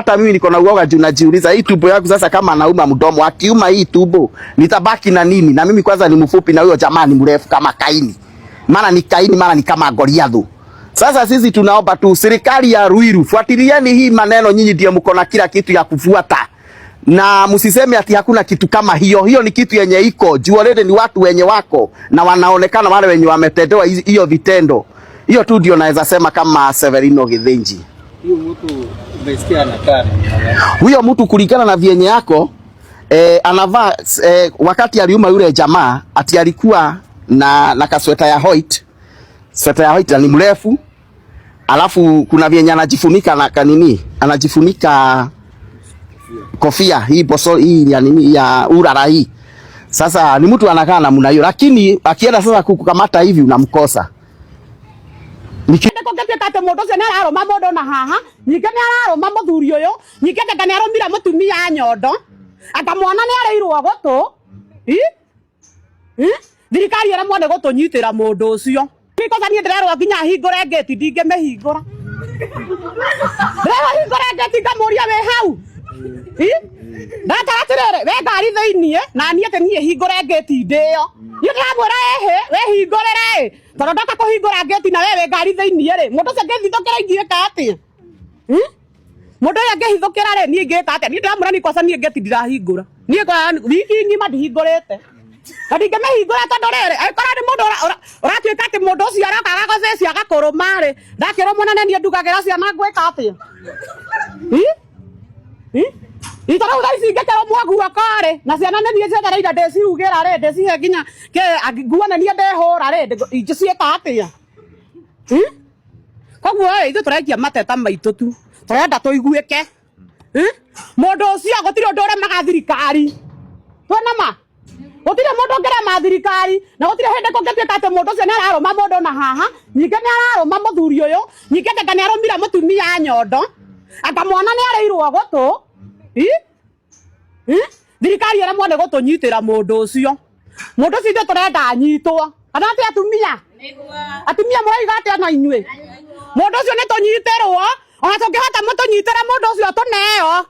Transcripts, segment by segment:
Hata mimi niko na uoga juu najiuliza hii tumbo yangu sasa kama anauma mdomo, akiuma hii tumbo nitabaki na nini? Na mimi kwanza ni mfupi na huyo jamaa ni mrefu kama Kaini. Maana ni Kaini, maana ni kama Goliath. Sasa sisi tunaomba tu serikali ya Ruiru, fuatilieni hii maneno, nyinyi ndio mko na kila kitu ya kufuata. Na msiseme ati hakuna kitu kama hiyo. Hiyo ni kitu yenye iko. Juu already ni watu wenye wako na wanaonekana wale wenye wametendewa hiyo vitendo. Hiyo tu ndio naweza sema kama Severino Githinji. Huyo mtu umesikia anakaa. Huyo mtu kulingana na vyenye yako anavaa wakati aliuma yule jamaa ati alikuwa na kasweta ya white. Sweta ya white ni mrefu. Alafu kuna vyenye anajifunika na kanini? Anajifunika kofia hii boso hii ya nini ya urara hii. Sasa ni mtu anakaa namna hiyo, lakini akienda sasa kukukamata hivi unamkosa. Nikende kokete kate moto se na aro mamodo na haha nikene aro mamothuri yo nikende kana aro mira mutumia nyondo akamwana ni areirwo goto thirikari era mwone gutunyitira mundu ucio nikosa ni ndirerwo nginya hingure ngeti ndinge mehingura ndirerwo hingure ngeti ngamuria we hau ndakaratirere we ngari thiinie na ni ate nie hingure ngeti ndio ni ndamwira ehe we hingurire tondu ndoka kuhingura ngeti na wewe ngari thiinie ri mundu se ngethithukira ingiika atia mundu ya ngehithukira ri nie ngiika atia ni ndamwira ni kosa nie ngeti ndirahingura nie kwa wiki ngima ndihingurite Kadike mehingura tondu riri aikora ni mundu uratuika ati mundu ucio arakaga goceci agakuruma ri ndakirwo munene nie ndugagira ciana ngwika atia Itara udai singekero mwagu akare na ciana ne nie cegereire ndeciugira ri ndecihe nginya ke nguona nie ndehora ri ingicieka atia koguo ithu turekia mateta maitu tu turenda tuiguike mundu ucio gutiri undu uremaga thirikari twena ma gutire mundu ngirema thirikari na gutire hende kungetuika ati mundu ucio ni araruma mundu na haha nyinge ni araruma muthuri uyu nyinge kanga ni arumira mutumia nyondo akamwana ni areirwo gutu thirikari era mwone gutunyitira mundu ucio turenda anyitwo kana ati atumia muraiga ati na inyue mundu ucio ni tunyitirwo ona tungihota mutunyitira mundu ucio tuneo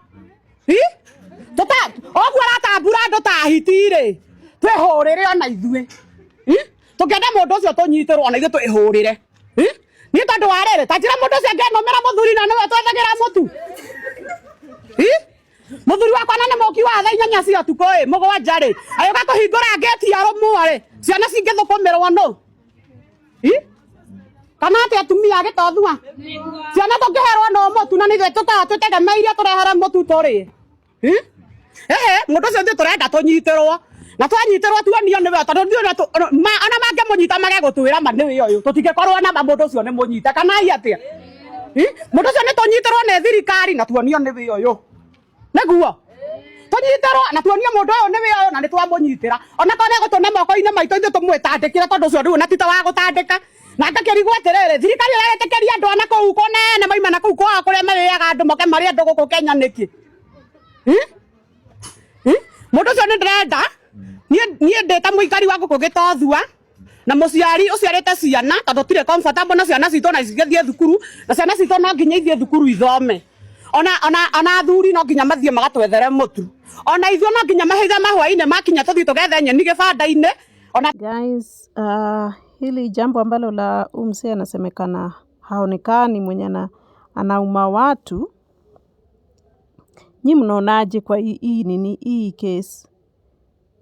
ogwo aratambura andu ta hitire twihurire ona ithue tungenda mundu ucio tunyitirwo ona ithu twihurire ni tondu wa riri tajira mundu ucio ngenomera muthuri na niwe twethagira mutu muthuri wakwa na moki wa thaa 4 cia tuko mugwanja ri ayuka kuhingura ngeti ya rumware ciana cingithukumirwo no kana ati atumia agitothua ciana tungiherwo no mutu na nitwe tutegemeire turehere mutu turi mundu ucio ndi turenda tunyitirwo na twanyitirwo tuonio niwe tondu ndi ona mange munyita mage gutwira ma niwe uyu tutingikorwo na mundu ucio ni munyita kana atia mundu ucio ni tunyitirwo ni thirikari na tuonio niwe uyu neguo tunyitirwo na tuonio mundu uyu niwe uyu na nitwamunyitira ona kana gutune moko-ini maitu ithu tumwitandikire tondu ucio ndu na tita wa gutandika na ngakirigwo atiriri thirikari iratekeria andu ana kuu kunene maima na kuu kwa kuria mariaga andu moke mari andu guku Kenya niki mundu ucio ni ndrenda nie ndeta muikari wa guku gitothua na muciari uciarite ciana tondu tire comfortable na ciana citu na cigithie thukuru na ciana citu no nginya ithie thukuru ithome ona thuri no nginya mathie magatwethere mutu ona ithuo no nginya mahiga mahwa-ini makinya tuthie tugethe nyeni gibanda-ini ona guys hili jambo ambalo la umse anasemekana haonekani mwenye anauma watu. Nyi mnaonaje kwa hii case?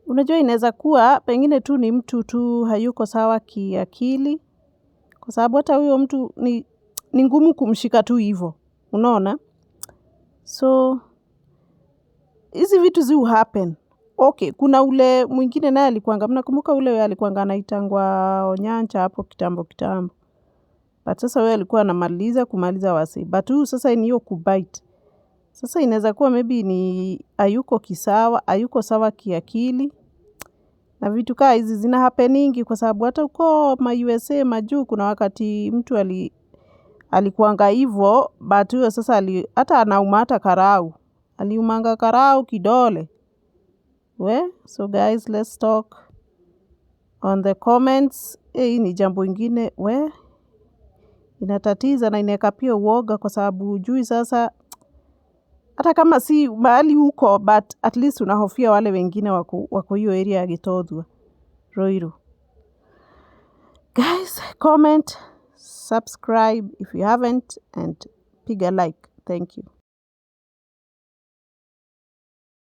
Unajua inaweza kuwa pengine tu ni mtu tu hayuko sawa kiakili, kwa sababu hata huyo mtu ni ngumu kumshika tu hivyo, unaona? So hizi vitu zi happen. Okay, kuna ule mwingine naye alikuanga, mnakumbuka ule alikuanga anaitangwa Onyancha hapo kitambo. But sasa wewe alikuwa anamaliza kumaliza wasi. But huyu sasa ni hiyo kubite. Sasa inaweza kuwa maybe ni hayuko sawa kiakili. Na vitu kaa hizi zina happeningi kwa sababu hata uko USA majuu kuna wakati mtu alikuanga hivyo, but huyo sasa hata anauma hata karau. Aliumanga karau kidole. So guys, let's talk on the comments. Hii ni jambo ingine inatatiza na inaweka pia uoga kwa sababu hujui sasa hata kama si mahali huko, but at least unahofia wale wengine wako hiyo area ya Gĩtothua, Ruiru. Guys, comment, subscribe if you haven't, and piga like. Thank you.